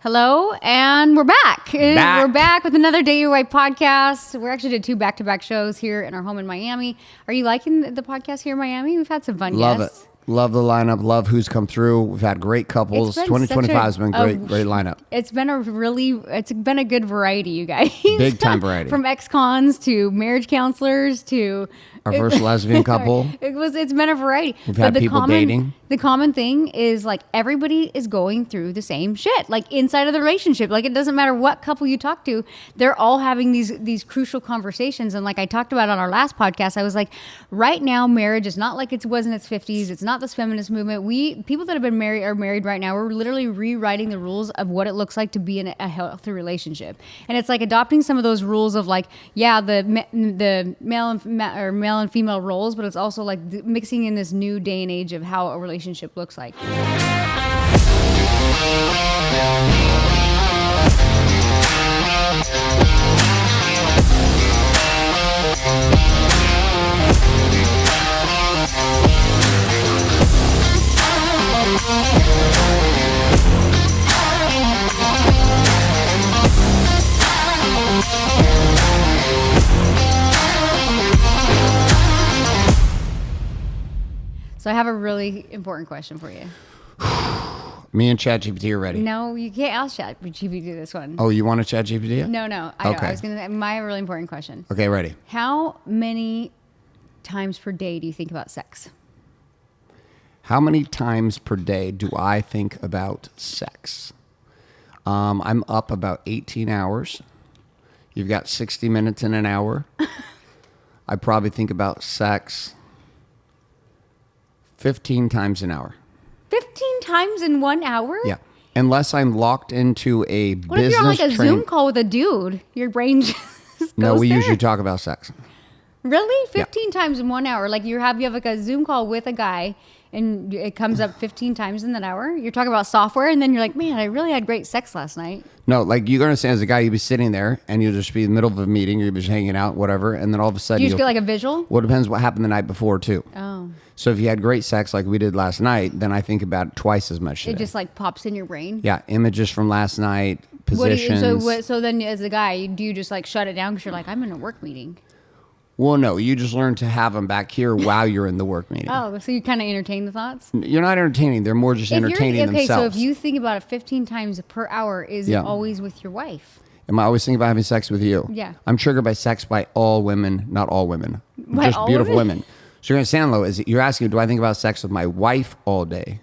Hello, and we're back. We're back with another Day Your Way podcast. We're actually did 2 back-to-back shows here in our home in Miami. Are you liking the podcast here in Miami? We've had some fun Love guests. it. Love the lineup. Love who's come through. We've had great couples. 2025 has been great lineup. It's been a good variety, you guys. Big time variety. From ex-cons to marriage counselors to our first lesbian couple. It's been a variety. We've had people dating. The common thing is like everybody is going through the same shit, like inside of the relationship. Like it doesn't matter what couple you talk to, they're all having these crucial conversations. And like I talked about on our last podcast, I was like, right now marriage is not like it was in its 50s. It's not this feminist movement. People that have been married are married right now. We're literally rewriting the rules of what it looks like to be in a healthy relationship. And it's like adopting some of those rules of like, yeah, the male and female roles, but it's also like mixing in this new day and age of how a relationship looks like. So I have a really important question for you. Me and ChatGPT are ready. No, you can't ask ChatGPT this one. Oh, you want a ChatGPT? No. I was going to say my really important question. Okay, ready. How many times per day do you think about sex? How many times per day do I think about sex? I'm up about 18 hours. You've got 60 minutes in an hour. I probably think about sex 15 times an hour. 15 times in 1 hour? Yeah. Unless I'm locked into a business What if you're on like a Zoom call with a dude? Your brain just goes No, we there. usually talk about sex. Really? 15 times in 1 hour? Like you have like a Zoom call with a guy and it comes up 15 times in that hour? You're talking about software and then you're like, man, I really had great sex last night. No, like you understand as a guy, you'd be sitting there and you'll just be in the middle of a meeting, you'll be just hanging out, whatever, and then all of a sudden Do you just get like a visual? Well, it depends what happened the night before too. Oh. So if you had great sex like we did last night, then I think about it twice as much today. It just like pops in your brain? Yeah, images from last night, positions. So then as a guy, do you just like shut it down because you're like, I'm in a work meeting? Well, no, you just learn to have them back here while you're in the work meeting. Oh, so you kind of entertain the thoughts? You're not entertaining. They're more just entertaining themselves. So if you think about it 15 times per hour, is it always with your wife? Am I always thinking about having sex with you? Yeah. I'm triggered by sex by all women, not all women. By just all beautiful women? So you're going to stand low. You're asking, do I think about sex with my wife all day?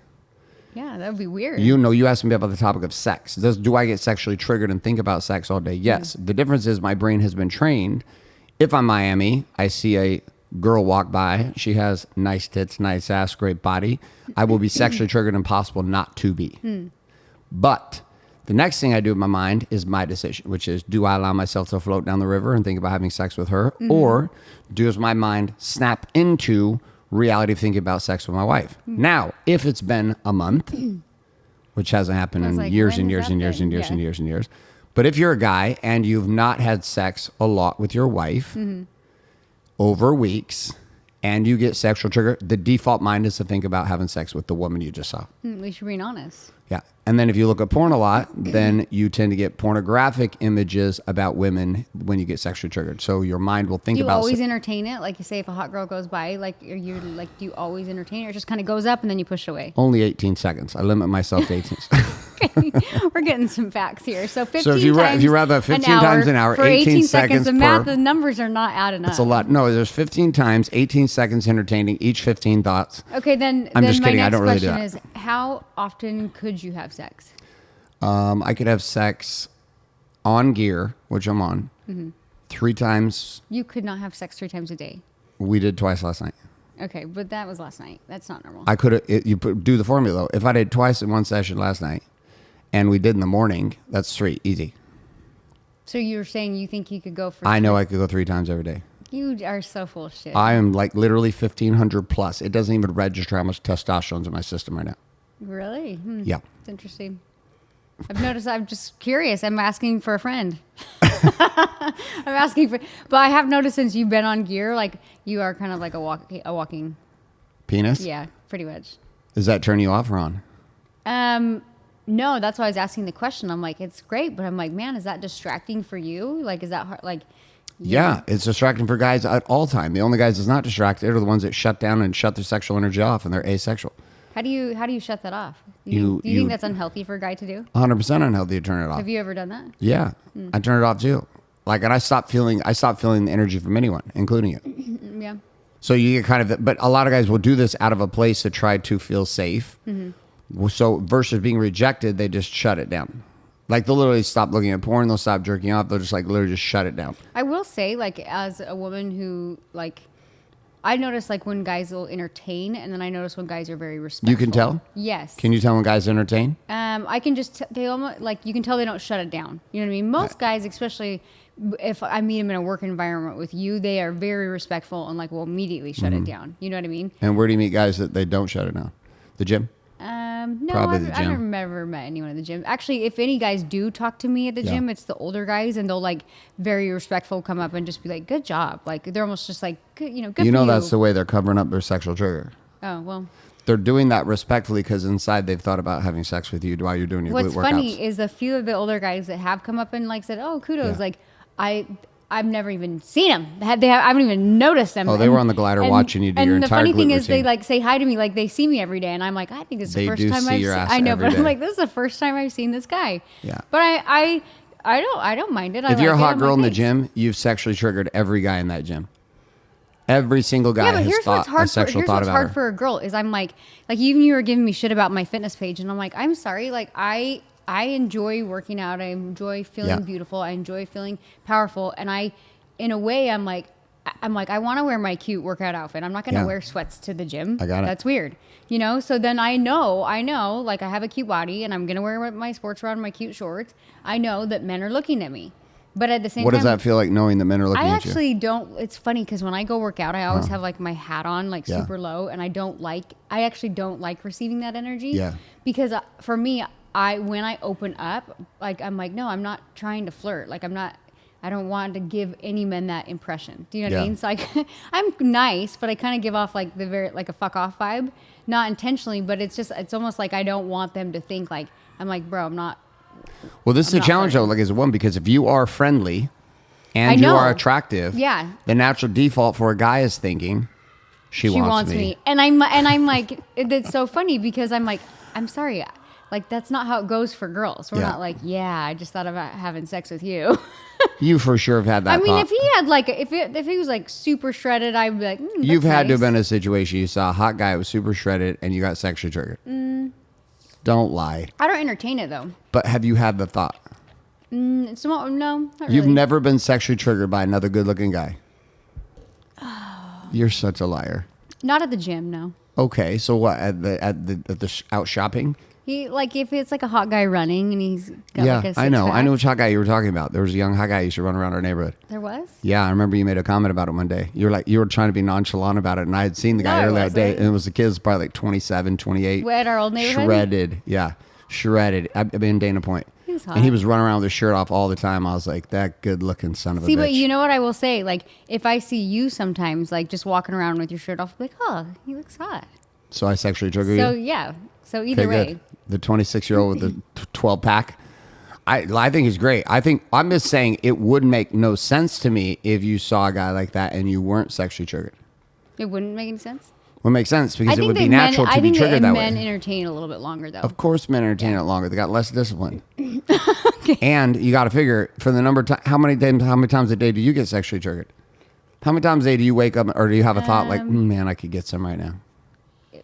Yeah, that would be weird. You asked me about the topic of sex. Do I get sexually triggered and think about sex all day? Yes. The difference is my brain has been trained. If I'm Miami, I see a girl walk by. She has nice tits, nice ass, great body. I will be sexually triggered, impossible not to be. But the next thing I do in my mind is my decision, which is, do I allow myself to float down the river and think about having sex with her? Or does my mind snap into reality of thinking about sex with my wife? Now, if it's been a month, which hasn't happened in years and years and years and years and years and years. But if you're a guy and you've not had sex a lot with your wife over weeks and you get sexual trigger, the default mind is to think about having sex with the woman you just saw. At least you're being honest. Yeah. And then if you look at porn a lot, then you tend to get pornographic images about women when you get sexually triggered. So your mind will think about... Do you always entertain it? Like you say if a hot girl goes by, like do you always entertain it? Or it just kind of goes up and then you push it away? Only 18 seconds. I limit myself to 18 seconds. Okay. We're getting some facts here. So 15 so if you rather have 15 times an hour, for 18 seconds the math, the numbers are not adding up. It's a lot. No, there's 15 times, 18 seconds entertaining, each 15 thoughts. Okay, then I'm just kidding. My I don't really next do question that. is, how often could you have sex? I could have sex on gear, which I'm on, 3 times. You could not have sex 3 times a day. We did twice last night. Okay, but that was last night. That's not normal. I could do the formula though. If I did twice in one session last night, and we did in the morning, that's 3, easy. So you're saying you think you could go for... I know I could go 3 times every day. You are so full of shit. I am like literally 1,500 plus. It doesn't even register how much testosterone's in my system right now. Really? Yeah. It's interesting. I've noticed. I'm just curious. I'm asking for a friend. I'm asking for, but I have noticed since you've been on gear, like you are kind of like a walking penis. Yeah, pretty much. Does that turn you off or on? No, that's why I was asking the question. I'm like, it's great, but I'm like, man, is that distracting for you? Like, is that hard? Like, Yeah, it's distracting for guys at all time. The only guys that's not distracted are the ones that shut down and shut their sexual energy off, and they're asexual. how do you shut that off? Do You- you think you- that's unhealthy for a guy to do? 100% unhealthy to turn it off. Have you ever done that? Yeah, I turn it off too. Like, and I stopped feeling the energy from anyone, including you. Yeah. So you get kind of, but a lot of guys will do this out of a place to try to feel safe. So versus being rejected, they just shut it down. Like they'll literally stop looking at porn, they'll stop jerking off, they'll just like literally just shut it down. I will say, like, as a woman who, like, I notice, like, when guys will entertain, and then I notice when guys are very respectful. You can tell? Yes. Can you tell when guys entertain? I can just, they almost, like, you can tell they don't shut it down. You know what I mean? Most guys, especially if I meet them in a work environment with you, they are very respectful and, like, will immediately shut it down. You know what I mean? And where do you meet guys that they don't shut it down? The gym? No, Probably I've the gym. never met anyone at the gym. Actually, if any guys do talk to me at the Yeah. gym, it's the older guys, and they'll, like, very respectful come up and just be like, good job. Like, they're almost just like, good, good for you. You know that's the way they're covering up their sexual trigger. Oh, well. They're doing that respectfully because inside they've thought about having sex with you while you're doing your What's glute workouts. funny is the few of the older guys that have come up and, like, said, oh, kudos. Yeah. Like, I've never even seen them. I haven't even noticed them. Oh, they were on the glider watching you do your entire And the funny thing glute is, they routine. like say hi to me, like they see me every day, and I'm like, I think this is They the first do time see I've your seen. ass I know, every but day. I'm like, this is the first time I've seen this guy. Yeah. But I don't mind it. If you're a hot I'm girl like, in the thanks. gym, you've sexually triggered every guy in that gym. Every single guy Yeah, but has here's thought what's a hard. sexual Here's thought what's about hard her. for a girl is I'm like even you were giving me shit about my fitness page, and I'm like, I'm sorry, like I enjoy working out. I enjoy feeling Yeah. beautiful. I enjoy feeling powerful, and in a way, I'm like, I want to wear my cute workout outfit. I'm not going to Yeah. wear sweats to the gym. I got it. That's weird, you know. So then I know, like I have a cute body, and I'm going to wear my sports bra and my cute shorts. I know that men are looking at me, but at the same What time, does that feel like knowing that men are looking I at you? actually don't. It's funny because when I go work out, I always have like my hat on, like Yeah. super low, and I actually don't like receiving that energy. Yeah. Because for me, when I open up, like I'm like, no, I'm not trying to flirt. Like I don't want to give any men that impression. Do you know what I Yeah. mean? So I'm nice, but I kind of give off like like a fuck off vibe, not intentionally, but it's almost like I don't want them to think like I'm like, bro, I'm not. Well, this is a not challenge though, flirting. like as a woman, because if you are friendly I and you know. are attractive, Yeah. the natural default for a guy is thinking, she wants me. And I'm like, it's so funny because I'm like, I'm sorry. Like, that's not how it goes for girls. We're Yeah. not like, yeah, I just thought about having sex with you. You for sure have had that I mean, thought. if he had like, if he was like super shredded, I'd be like, You've that's had to have nice. been in a situation you saw a hot guy who was super shredded and you got sexually triggered. Don't lie. I don't entertain it though. But have you had the thought? It's not, no, not You've really. never been sexually triggered by another good-looking guy. You're such a liar. Not at the gym, no. Okay, so what out shopping? He like if it's like a hot guy running and he's got Yeah, like a I know. I six-pack. know which hot guy you were talking about. There was a young hot guy who used to run around our neighborhood. There was. Yeah, I remember you made a comment about it one day. You were trying to be nonchalant about it, and I had seen the guy No, I earlier that day, wasn't. and it was the kid was probably like 27, 28. At our old neighborhood? Shredded, yeah, shredded. I've been in Dana Point. He was hot. And he was running around with his shirt off all the time. I was like, that good-looking son of a See, bitch. but you know what I will say? Like, if I see you sometimes, like, just walking around with your shirt off, like, oh, he looks hot. So I sexually trigger So, you? yeah. So, either Okay, way. good. The 26-year-old with the 12-pack. I think he's great. I'm just saying it would make no sense to me if you saw a guy like that and you weren't sexually triggered. It wouldn't make any sense. Well, it makes sense because I it think would be that natural to be triggered that men way. entertain a little bit longer, though. Of course, men entertain it longer. They got less discipline. And you got to figure for the number of times, how many times a day do you get sexually triggered? How many times a day do you wake up or do you have a thought like, man, I could get some right now?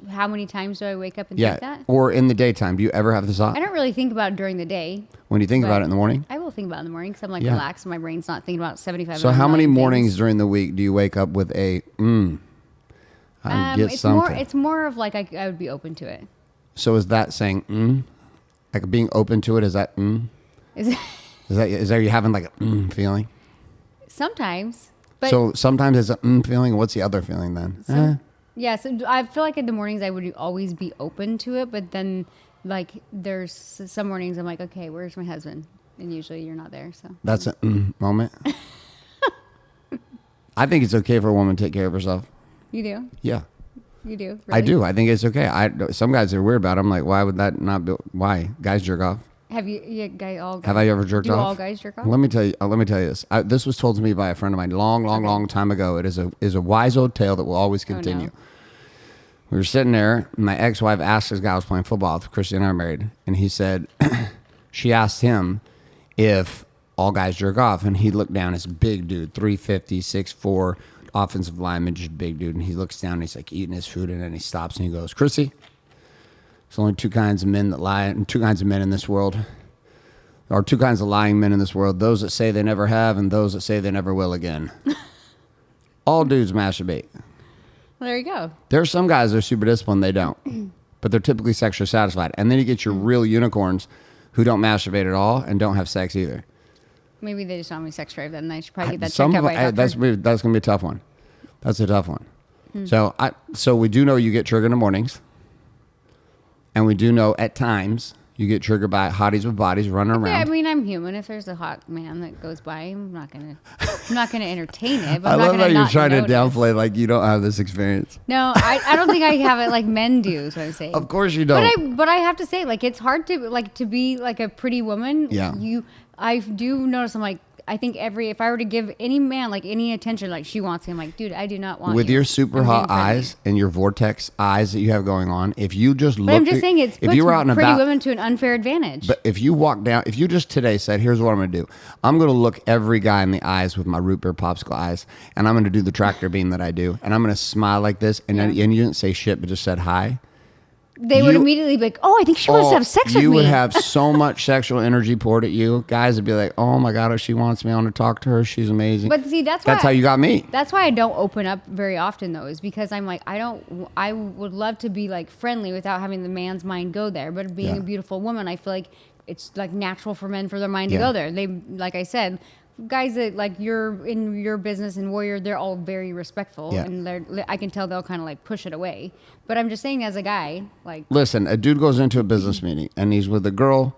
How many times do I wake up and Yeah. think that? Or in the daytime, do you ever have the thought? I don't really think about it during the day. When you think about but it in the morning? I will think about it in the morning because I'm like Yeah. relaxed and my brain's not thinking about 75 So how many million mornings things. during the week do you wake up with a, I get it's something? It's more of like I would be open to it. So is that saying, like being open to it? Is that, Is it, is that you having like a feeling? sometimes. But So sometimes it's a feeling. What's the other feeling then? yeah, so I feel like in the mornings I would always be open to it, but then like there's some mornings I'm like, okay, where's my husband? And usually you're not there, so. That's a moment. I think it's okay for a woman to take care of herself. You do? Yeah. You do? I Really? do. I think it's okay. Some guys are weird about it. I'm like, why would that not be? Why? Guys jerk off. Have you all guys, Have I ever jerked do off? all guys jerk off? Let me tell you. Let me tell you this. This was told to me by a friend of mine long time ago. It is a wise old tale that will always continue. Oh, no. We were sitting there. My ex-wife asked this guy I was playing football with. Christy and I are married, and he said, she asked him if all guys jerk off, and he looked down. This big dude, 350, 6'4", offensive lineman, just big dude, and he looks down. And he's like eating his food, and then he stops and he goes, "Chrissy, there's only two kinds of men that lie, and two kinds of men in this world, or two kinds of lying men in this world: those that say they never have, and those that say they never will again." All dudes masturbate. Well, there you go. There are some guys that are super disciplined; they don't, but they're typically sexually satisfied. And then you get your real unicorns who don't masturbate at all and don't have sex either. Maybe they just don't have any sex drive. Then they should probably get that checked out by a doctor. That's gonna be a tough one. That's a tough one. So we do know you get triggered in the mornings. And we do know at times you get triggered by hotties with bodies running around. Yeah, I mean, I'm human. If there's a hot man that goes by, I'm not gonna entertain it. But I I'm love not how gonna you're not trying to notice. downplay like you don't have this experience. No, I don't think I have it like men do. Is what I'm saying. Of course you don't. But I have to say, like, it's hard to be like a pretty woman. Yeah. I do notice. I'm like, I think if I were to give any man like any attention, like she wants him, like, dude, I do not want With you. your super I'm hot being friendly. eyes and your vortex eyes that you have going on, if you just look, But I'm just saying it if puts you were out and pretty about, women to an unfair advantage. but if you walk down, if you just today said, "Here's what I'm going to do. I'm going to look every guy in the eyes with my root beer popsicle eyes, and I'm going to do the tractor beam that I do, and I'm going to smile like this," and then, and you didn't say shit, but just said hi. they would immediately be like, "Oh, I think she wants to have sex with me." You would have so much sexual energy poured at you. Guys would be like, "Oh my God, if she wants me, I want to talk to her. She's amazing." But see, that's how you got me. That's why I don't open up very often, though, is because I'm like, I would love to be like friendly without having the man's mind go there. But being a beautiful woman, I feel like it's like natural for men for their mind to go there. They, like I said, guys that like you're in your business and warrior, they're all very respectful, and I can tell they'll kind of like push it away. But I'm just saying, as a guy, like, listen, a dude goes into a business meeting and he's with a girl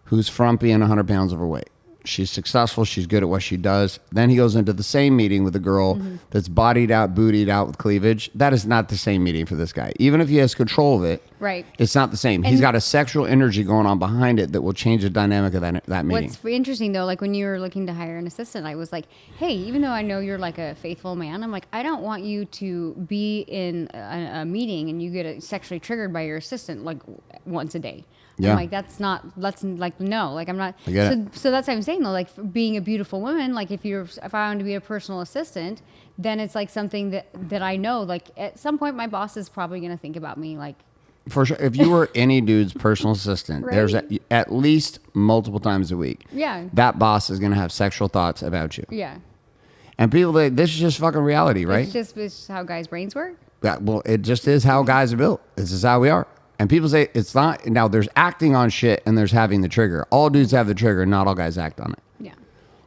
who's frumpy and 100 pounds overweight. She's successful. She's good at what she does. Then he goes into the same meeting with a girl that's bodied out, bootied out with cleavage. That is not the same meeting for this guy. Even if he has control of it, right? It's not the same. He's got a sexual energy going on behind it that will change the dynamic of that meeting. What's interesting though, like when you were looking to hire an assistant, I was like, hey, even though I know you're like a faithful man, I'm like, I don't want you to be in a meeting and you get sexually triggered by your assistant like once a day. Yeah. I'm like, that's like, no, like I'm not. I get it. So that's what I'm saying though, like for being a beautiful woman, like if I want to be a personal assistant, then it's like something that I know, like at some point my boss is probably going to think about me like. For sure. If you were any dude's personal assistant, Right. there's at least multiple times a week. Yeah. That boss is going to have sexual thoughts about you. Yeah. And people, this is just fucking reality, right? It's just how guys' brains work. Yeah, well, it just is how guys are built. This is how we are. And people say it's not. Now, there's acting on shit and there's having the trigger. All dudes have the trigger, not all guys act on it. Yeah.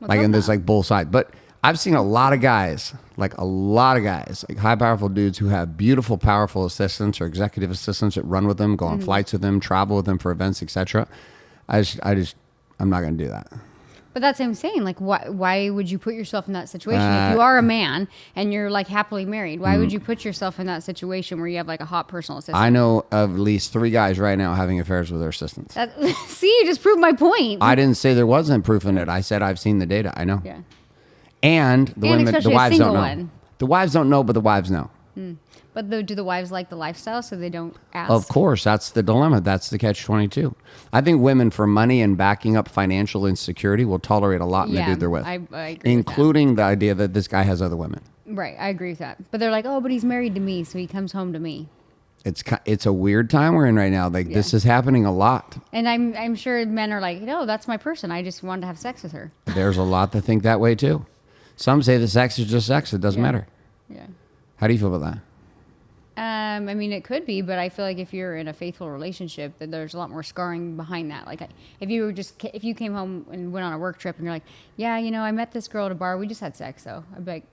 Like, and there's like both sides. But I've seen a lot of guys, like high, powerful dudes who have beautiful, powerful assistants or executive assistants that run with them, go on flights with them, travel with them for events, etc. I'm not going to do that. But that's what I'm saying. Like, why would you put yourself in that situation? If you are a man and you're like happily married, why would you put yourself in that situation where you have like a hot personal assistant? I know of at least 3 guys right now having affairs with their assistants. See, you just proved my point. I didn't say there wasn't proof in it. I said I've seen the data. I know. Yeah. And the women, the especially a wives don't single know. one. The wives don't know, but the wives know. But do the wives like the lifestyle so they don't ask? Of course, that's the dilemma. That's the catch-22. I think women, for money and backing up financial insecurity, will tolerate a lot in the dude they're with, I agree including with the idea that this guy has other women. that. Right, I agree with that. But they're like, oh, but he's married to me, so he comes home to me. It's a weird time we're in right now. Like this is happening a lot. And I'm sure men are like, no, that's my person. I just wanted to have sex with her. There's a lot that think that way too. Some say the sex is just sex. It doesn't matter. Yeah. How do you feel about that? I mean, it could be, but I feel like if you're in a faithful relationship, that there's a lot more scarring behind that. Like, if you came home and went on a work trip and you're like, yeah, I met this girl at a bar, we just had sex, though. I'd be like,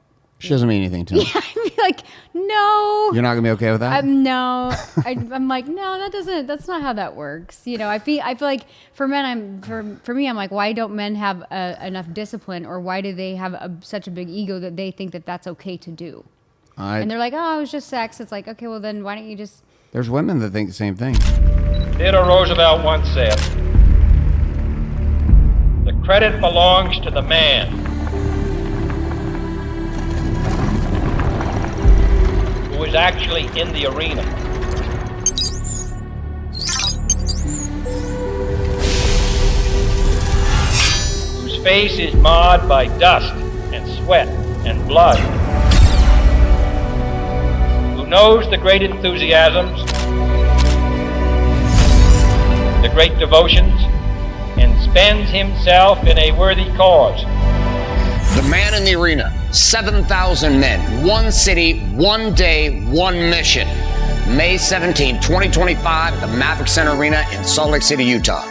She doesn't mean anything to me. I'd be like, no. You're not gonna be okay with that? No. I'm like, no, that's not how that works. I feel like for men, for me, I'm like, why don't men have enough discipline, or why do they have such a big ego that they think that that's okay to do? And they're like, oh, it was just sex. It's like, okay, well then why don't you just... There's women that think the same thing. Theodore Roosevelt once said, "The credit belongs to the man who is actually in the arena. Whose face is marred by dust and sweat and blood. Who knows the great enthusiasms, the great devotions, and spends himself in a worthy cause." The man in the arena, 7,000 men, one city, one day, one mission. May 17, 2025, at the Maverick Center Arena in Salt Lake City, Utah.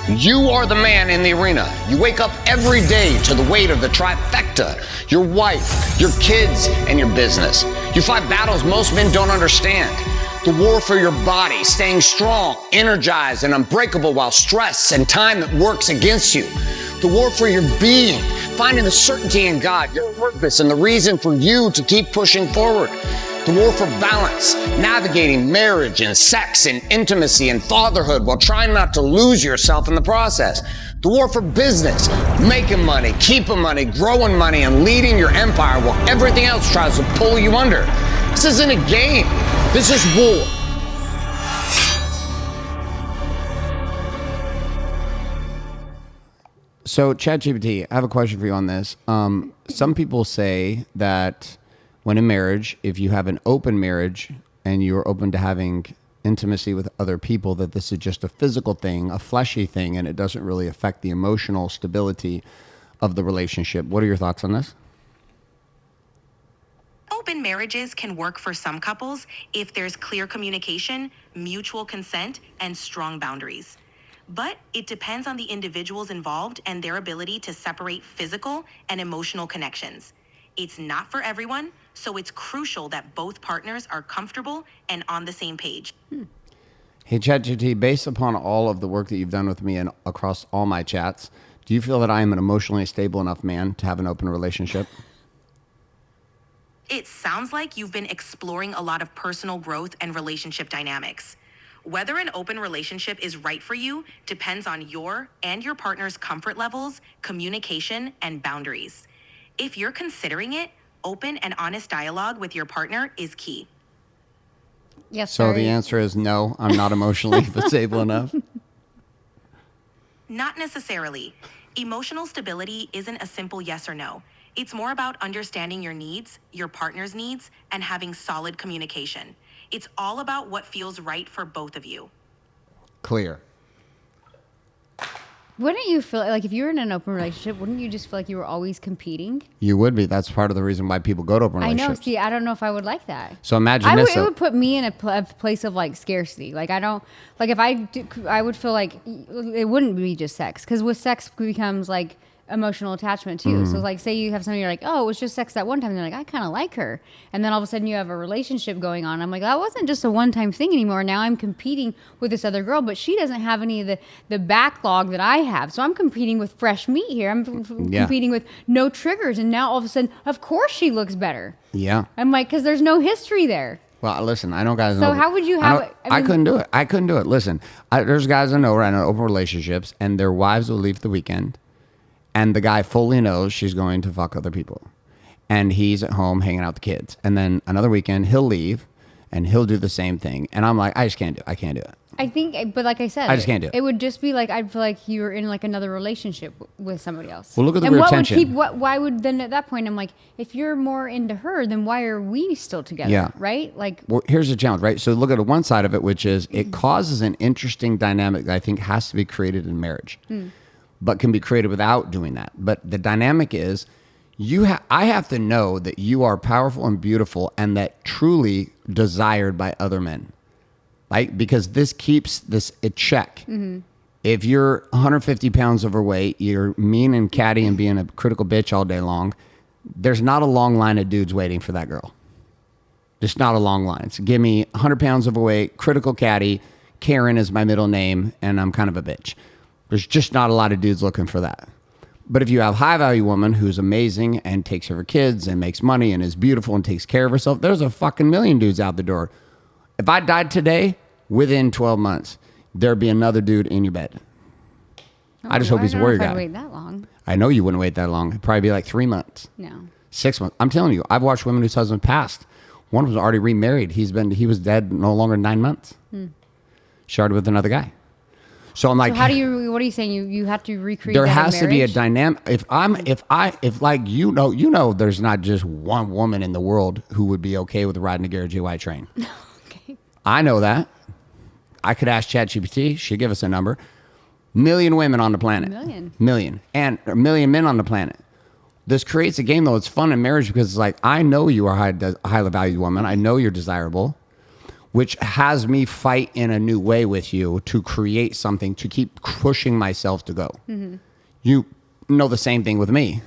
You are the man in the arena. You wake up every day to the weight of the trifecta: your wife, your kids, and your business. You fight battles most men don't understand. The war for your body, staying strong, energized, and unbreakable while stress and time that works against you. The war for your being, finding the certainty in God, your purpose, and the reason for you to keep pushing forward. The war for balance, navigating marriage and sex and intimacy and fatherhood while trying not to lose yourself in the process. The war for business, making money, keeping money, growing money, and leading your empire while everything else tries to pull you under. This isn't a game. This is war. So, ChatGPT, I have a question for you on this. Some people say that when in marriage, if you have an open marriage and you're open to having intimacy with other people, that this is just a physical thing, a fleshy thing, and it doesn't really affect the emotional stability of the relationship. What are your thoughts on this? Open marriages can work for some couples if there's clear communication, mutual consent, and strong boundaries. But it depends on the individuals involved and their ability to separate physical and emotional connections. It's not for everyone, so it's crucial that both partners are comfortable and on the same page. Hey, ChatGPT, based upon all of the work that you've done with me and across all my chats, do you feel that I am an emotionally stable enough man to have an open relationship? It sounds like you've been exploring a lot of personal growth and relationship dynamics. Whether an open relationship is right for you depends on your and your partner's comfort levels, communication, and boundaries. If you're considering it, open and honest dialogue with your partner is key. Yes, So the answer is no, I'm not emotionally stable enough. Not necessarily. Emotional stability isn't a simple yes or no. It's more about understanding your needs, your partner's needs, and having solid communication. It's all about what feels right for both of you. Clear. Wouldn't you feel like if you were in an open relationship, wouldn't you just feel like you were always competing? You would be. That's part of the reason why people go to open I relationships. know. See, I don't know if I would like that. So imagine this. It would put me in a place of like scarcity. Like I don't like if I would feel like it wouldn't be just sex, because with sex becomes like emotional attachment too. So like say you have somebody, you're like, oh, it was just sex that one time, and they're like, I kind of like her, and then all of a sudden you have a relationship going on. I'm like, that wasn't just a one-time thing anymore. Now I'm competing with this other girl, but she doesn't have any of the backlog that I have, so I'm competing with fresh meat here. I'm competing with no triggers, and now all of a sudden, of course she looks better. Yeah. I'm like, because there's no history there. Well, listen, I know guys. So how would you have it? I couldn't do it. I couldn't do it. Listen, there's guys I know right now in open relationships, and their wives will leave the weekend, and the guy fully knows she's going to fuck other people, and he's at home hanging out with the kids. And then another weekend he'll leave, and he'll do the same thing. And I'm like, I just can't do it. I can't do it. I think, but like I said, I just can't do it. It would just be like I'd feel like you were in like another relationship with somebody else. Well, look at the and weird what tension. Why would then at that point I'm like, if you're more into her, then why are we still together? Yeah. Right. Like. Well, here's the challenge, right? So look at one side of it, which is it causes an interesting dynamic that I think has to be created in marriage, but can be created without doing that. But the dynamic is I have to know that you are powerful and beautiful and that truly desired by other men. Right? Because this keeps this a check. If you're 150 pounds overweight, you're mean and catty and being a critical bitch all day long, there's not a long line of dudes waiting for that girl. Just not a long line. So give me 100 pounds overweight, critical catty, Karen is my middle name, and I'm kind of a bitch. There's just not a lot of dudes looking for that. But if you have high value woman who's amazing and takes care of her kids and makes money and is beautiful and takes care of herself, there's a fucking million dudes out the door. If I died today, within 12 months, there'd be another dude in your bed. I just hope he's a warrior guy. I'd wait that long. I know you wouldn't wait that long. It'd probably be like 3 months. No. 6 months. I'm telling you, I've watched women whose husband passed. One was already remarried. He was dead no longer 9 months. Started with another guy. So I'm like, So what are you saying? You have to recreate there that in has to be a marriage? dynamic. If like, there's not just one woman in the world who would be okay with riding a Gary J. White train. Okay. I know that. I could ask ChatGPT. She'd give us a number. Million women on the planet. Million. And a million men on the planet. This creates a game, though. It's fun in marriage because it's like, I know you are a highly valued woman. I know you're desirable, which has me fight in a new way with you to create something, to keep pushing myself to go. You know the same thing with me.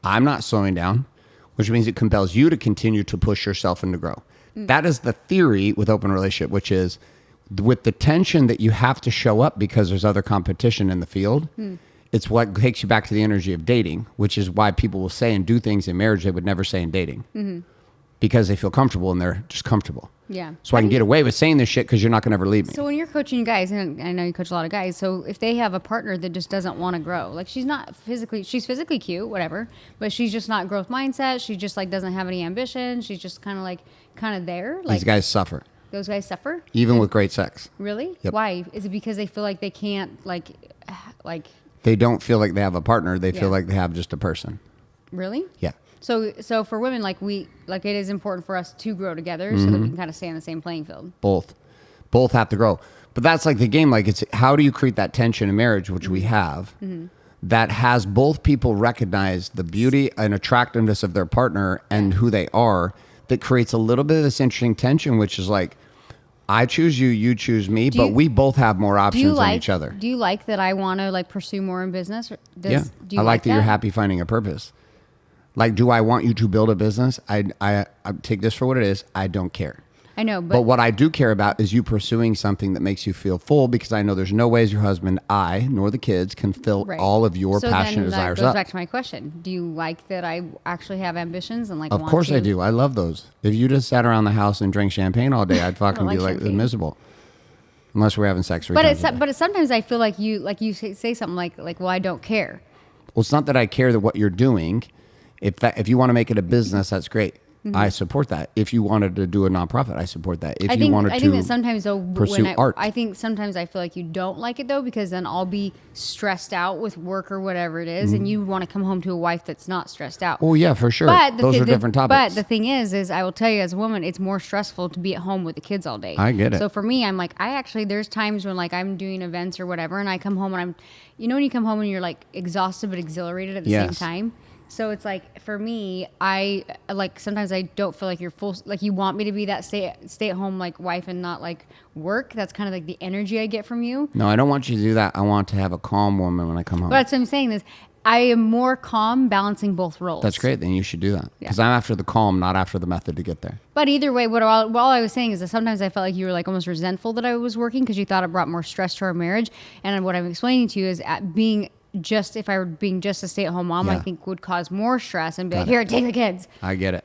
I'm not slowing down, which means it compels you to continue to push yourself and to grow. That is the theory with open relationship, which is with the tension that you have to show up because there's other competition in the field. It's what takes you back to the energy of dating, which is why people will say and do things in marriage they would never say in dating. Because they feel comfortable and they're just comfortable. Yeah. So I can get away with saying this shit because you're not going to ever leave me. So when you're coaching guys, and I know you coach a lot of guys, so if they have a partner that just doesn't want to grow, like she's physically cute, whatever, but she's just not growth mindset. She just like doesn't have any ambition. She's just kind of there. Like These guys suffer. Those guys suffer? Even with great sex. Really? Yep. Why? Is it because they feel like they can't like They don't feel like they have a partner. They Yeah. feel like they have just a person. really? Yeah. So for women, it is important for us to grow together so that we can kind of stay on the same playing field. Both have to grow. But that's like the game. Like, it's how do you create that tension in marriage, which we have, that has both people recognize the beauty and attractiveness of their partner and who they are, that creates a little bit of this interesting tension, which is like, I choose you, you choose me, but we both have more options than each other. Do you like that I want to like pursue more in business? Do you I like that you're happy finding a purpose. Like, do I want you to build a business? I take this for what it is. I don't care. I know, But what I do care about is you pursuing something that makes you feel full, because I know there's no ways your husband, nor the kids can fill Right. all of your so passion then desires that goes up. back to my question. Do you like that I actually have ambitions and like Of want course to? I do. I love those. If you just sat around the house and drank champagne all day, I'd fucking like be like champagne. miserable. Unless we're having sex 3 But times a day. but sometimes I feel like you say something like well, I don't care. Well, it's not that I care that what you're doing. If you want to make it a business, that's great. I support that. If you wanted to do a nonprofit, I support that. If you wanted I to think that sometimes though pursue art. I think sometimes I feel like you don't like it though, because then I'll be stressed out with work or whatever it is, and you want to come home to a wife that's not stressed out. Oh yeah, for sure. But Those are different topics. But the thing is I will tell you, as a woman, it's more stressful to be at home with the kids all day. I get it. So for me, I'm like, there's times when like I'm doing events or whatever, and I come home and when you come home and you're like exhausted but exhilarated at the same Yes. time. So it's like, for me, I like, sometimes I don't feel like you're full, like you want me to be that stay at home like wife and not like work. That's kind of like the energy I get from you. No, I don't want you to do that. I want to have a calm woman when I come home. But that's what I'm saying is I am more calm balancing both roles. That's great. Then you should do that. Because Yeah. I'm after the calm, not after the method to get there. But either way, what all I was saying is that sometimes I felt like you were like almost resentful that I was working because you thought it brought more stress to our marriage. And what I'm explaining to you is if I were being just a stay-at-home mom, I Yeah. think would cause more stress and be like, Got it. here, take the kids. I get it.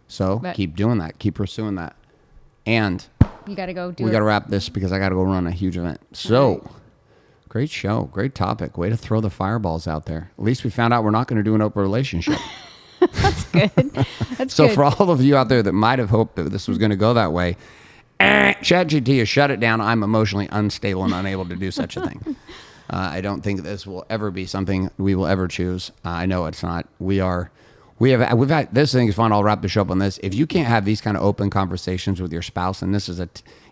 So But- keep doing that. Keep pursuing that. And You got to go do we it. got to wrap this because I got to go run a huge event. So great show. Great topic. Way to throw the fireballs out there. At least we found out we're not going to do an open relationship. That's good. That's So good. for all of you out there that might have hoped that this was going to go that way, ChatGPT has shut it down. I'm emotionally unstable and unable to do such a thing. I don't think this will ever be something we will ever choose. I know it's not. We've had this thing is fun. I'll wrap the show up on this. If you can't have these kind of open conversations with your spouse, and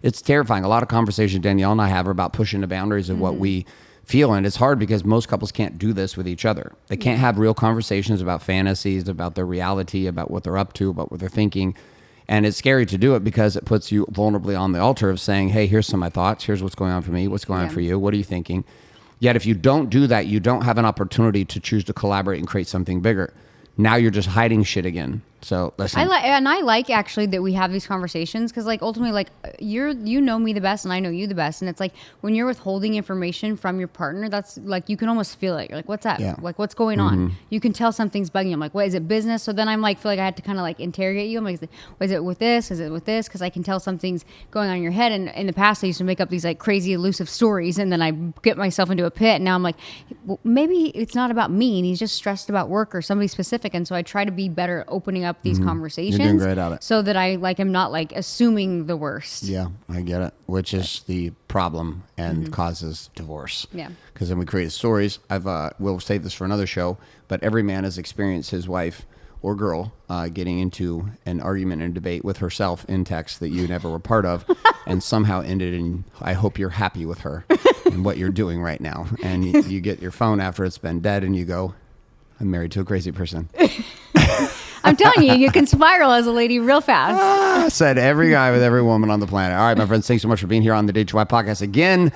it's terrifying. A lot of conversations Danielle and I have are about pushing the boundaries of what we feel, and it's hard because most couples can't do this with each other. They can't have real conversations about fantasies, about their reality, about what they're up to, about what they're thinking. And it's scary to do it because it puts you vulnerably on the altar of saying, hey, here's some of my thoughts. Here's what's going on for me. What's going on for you? What are you thinking? Yet if you don't do that, you don't have an opportunity to choose to collaborate and create something bigger. Now you're just hiding shit again. So listen. I like actually that we have these conversations because like ultimately like you know me the best and I know you the best, and it's like when you're withholding information from your partner, that's like you can almost feel it. You're like, what's up? Yeah. Like what's going on? You can tell something's bugging you. I'm like, what is it, business? So then I'm like feel like I had to kind of like interrogate you. I'm like, is it with this? Is it with this? Because I can tell something's going on in your head. And in the past I used to make up these like crazy elusive stories, and then I get myself into a pit. And now I'm like, well, maybe it's not about me and he's just stressed about work or somebody specific. And so I try to be better at opening up these conversations. You're doing great at it. So that I like am not like assuming the worst. Yeah, I get it. Which is the problem and causes divorce. Yeah. Because then we create stories. We'll save this for another show, but every man has experienced his wife or girl getting into an argument and debate with herself in text that you never were part of, and somehow ended in, I hope you're happy with her and what you're doing right now. And you get your phone after it's been dead and you go, I'm married to a crazy person. I'm telling you can spiral as a lady real fast. Said every guy with every woman on the planet. All right, my friends, thanks so much for being here on the DHY podcast. Again,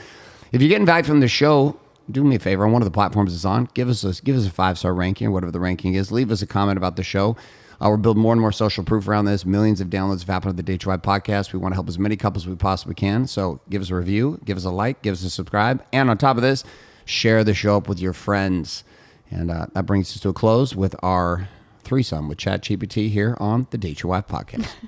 if you're getting value from the show, do me a favor on one of the platforms it's on. Give us a 5-star ranking or whatever the ranking is. Leave us a comment about the show. We're building more and more social proof around this. Millions of downloads have happened to the DHY podcast. We want to help as many couples as we possibly can. So give us a review, give us a like, give us a subscribe. And on top of this, share the show up with your friends. And that brings us to a close with our threesome with ChatGPT here on the DHY podcast.